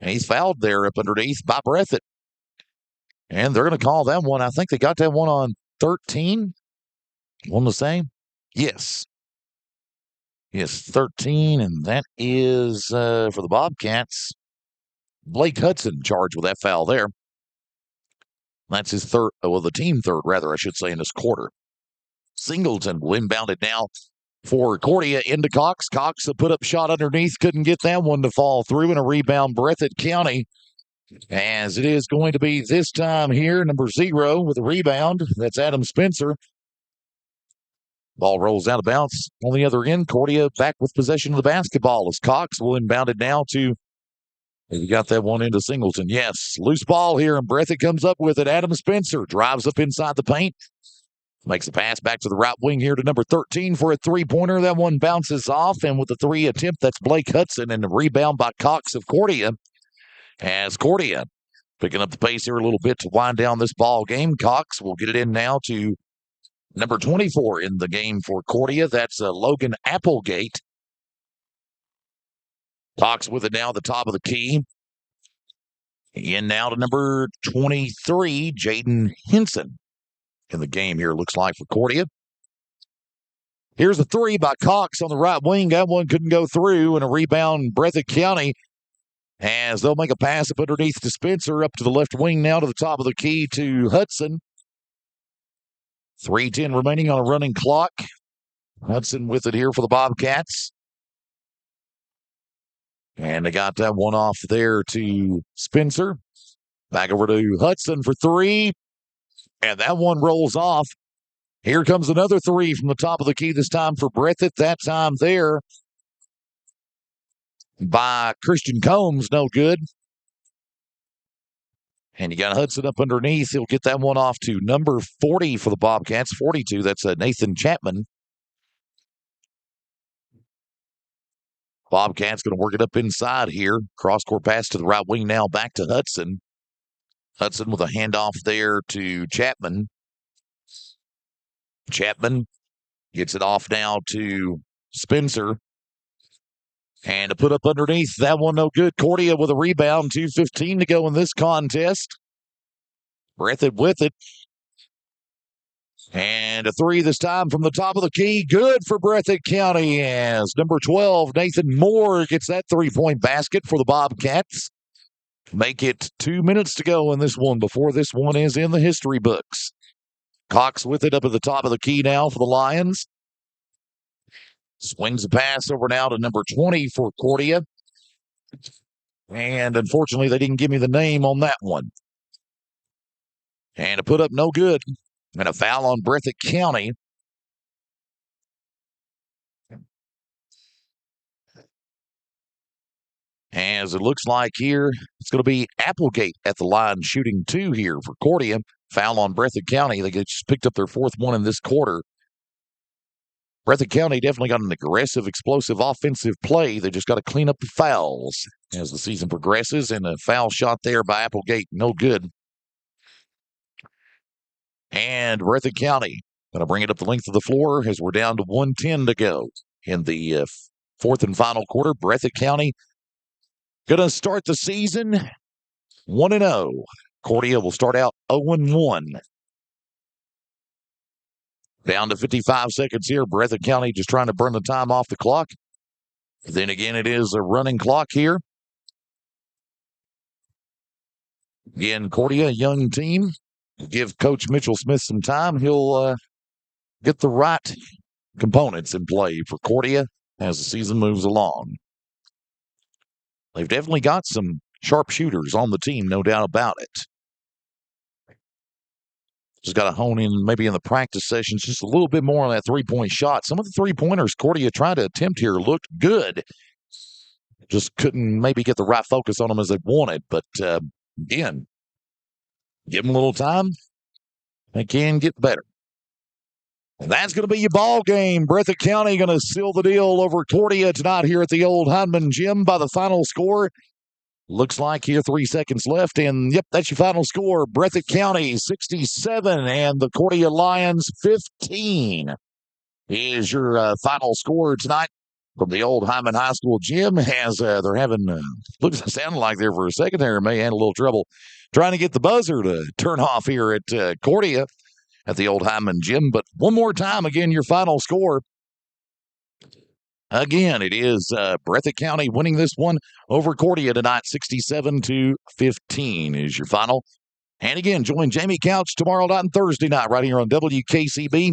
Speaker 1: And he's fouled there up underneath by Breathitt. And they're going to call that one. I think they got that one on 13. One the same? Yes. Yes, 13. And that is for the Bobcats. Blake Hudson charged with that foul there. That's his third, well, the team third, rather, I should say, in this quarter. Singleton will inbound it now for Cordia into Cox. Cox put up shot underneath, couldn't get that one to fall through, and a rebound, Breathitt County. As it is going to be this time here, number 0 with a rebound. That's Adam Spencer. Ball rolls out of bounds on the other end. Cordia back with possession of the basketball as Cox will inbound it now to, you got that one into Singleton. Yes, loose ball here, and Breathitt comes up with it. Adam Spencer drives up inside the paint. Makes a pass back to the right wing here to number 13 for a three-pointer. That one bounces off, and with the 3 attempt, that's Blake Hudson, and the rebound by Cox of Cordia. As Cordia picking up the pace here a little bit to wind down this ball game. Cox will get it in now to number 24 in the game for Cordia. That's Logan Applegate. Cox with it now at the top of the key. In now to number 23, Jaden Henson in the game here, looks like, for Cordia. Here's a 3 by Cox on the right wing. That one couldn't go through, and a rebound, Breathitt County, as they'll make a pass up underneath to Spencer, up to the left wing now to the top of the key to Hudson. 3:10 remaining on a running clock. Hudson with it here for the Bobcats. And they got that one off there to Spencer. Back over to Hudson for 3. And that one rolls off. Here comes another 3 from the top of the key, this time for Breathitt. That time there by Christian Combs, no good. And you got Hudson up underneath. He'll get that one off to number 40 for the Bobcats. 42, that's Nathan Chapman. Bobcats going to work it up inside here. Cross-court pass to the right wing now, back to Hudson. Hudson with a handoff there to Chapman. Chapman gets it off now to Spencer. And to put up underneath, that one no good. Cordia with a rebound, 2:15 to go in this contest. Breathitt with it. And a 3 this time from the top of the key. Good for Breathitt County as number 12, Nathan Moore, gets that 3-point basket for the Bobcats. Make it 2 minutes to go in this one before this one is in the history books. Cox with it up at the top of the key now for the Lions. Swings the pass over now to number 20 for Cordia. And unfortunately, they didn't give me the name on that one. And to put up no good. And a foul on Breathitt County. As it looks like here, it's going to be Applegate at the line shooting 2 here for Cordia. Foul on Breathitt County. They just picked up their 4th one in this quarter. Breathitt County definitely got an aggressive, explosive offensive play. They just got to clean up the fouls as the season progresses. And a foul shot there by Applegate, no good. And Breathitt County going to bring it up the length of the floor as we're down to 1:10 to go in the 4th and final quarter. Breathitt County going to start the season 1-0. Cordia will start out 0-1. Down to 55 seconds here. Breathitt County just trying to burn the time off the clock. Then again, it is a running clock here. Again, Cordia, young team. Give Coach Mitchell Smith some time. He'll get the right components in play for Cordia as the season moves along. They've definitely got some sharp shooters on the team, no doubt about it. Just got to hone in maybe in the practice sessions just a little bit more on that three-point shot. Some of the three-pointers Cordia tried to attempt here looked good. Just couldn't maybe get the right focus on them as they wanted. But again, give them a little time. They can get better. And that's going to be your ball game. Breathitt County going to seal the deal over Cordia tonight here at the old Hyndman Gym by the final score. Looks like here 3 seconds left, and yep, that's your final score. Breathitt County 67 and the Cordia Lions 15 is your final score tonight from the old Hyman High School gym. As they're having, sounded like there for a second there, may had a little trouble trying to get the buzzer to turn off here at Cordia at the old Hyman gym. But one more time, again, your final score. Again, it is Breathitt County winning this one over Cordia tonight, 67-15 is your final. And again, join Jamie Couch tomorrow night and Thursday night right here on WKCB.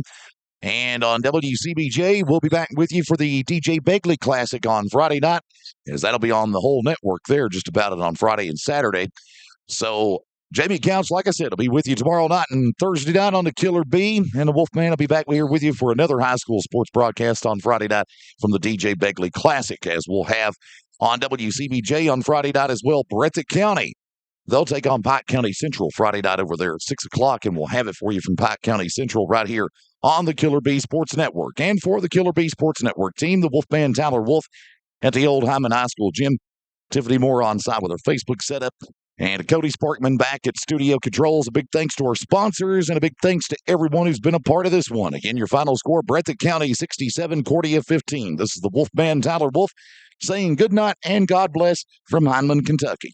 Speaker 1: And on WCBJ, we'll be back with you for the DJ Begley Classic on Friday night, as that'll be on the whole network there, just about it on Friday and Saturday. So Jamie Counts, like I said, will be with you tomorrow night and Thursday night on the Killer Bee. And the Wolfman will be back here with you for another high school sports broadcast on Friday night from the DJ Begley Classic, as we'll have on WCBJ on Friday night as well. Breathitt County, they'll take on Pike County Central Friday night over there at 6 o'clock, and we'll have it for you from Pike County Central right here on the Killer Bee Sports Network. And for the Killer Bee Sports Network team, the Wolfman Tyler Wolf at the old Hyman High School gym. Tiffany Moore on site with her Facebook setup. And Cody Sparkman back at Studio Controls. A big thanks to our sponsors and a big thanks to everyone who's been a part of this one. Again, your final score, Breathitt County 67, Cordia 15. This is the Wolfman Tyler Wolf saying good night and God bless from Hyndman, Kentucky.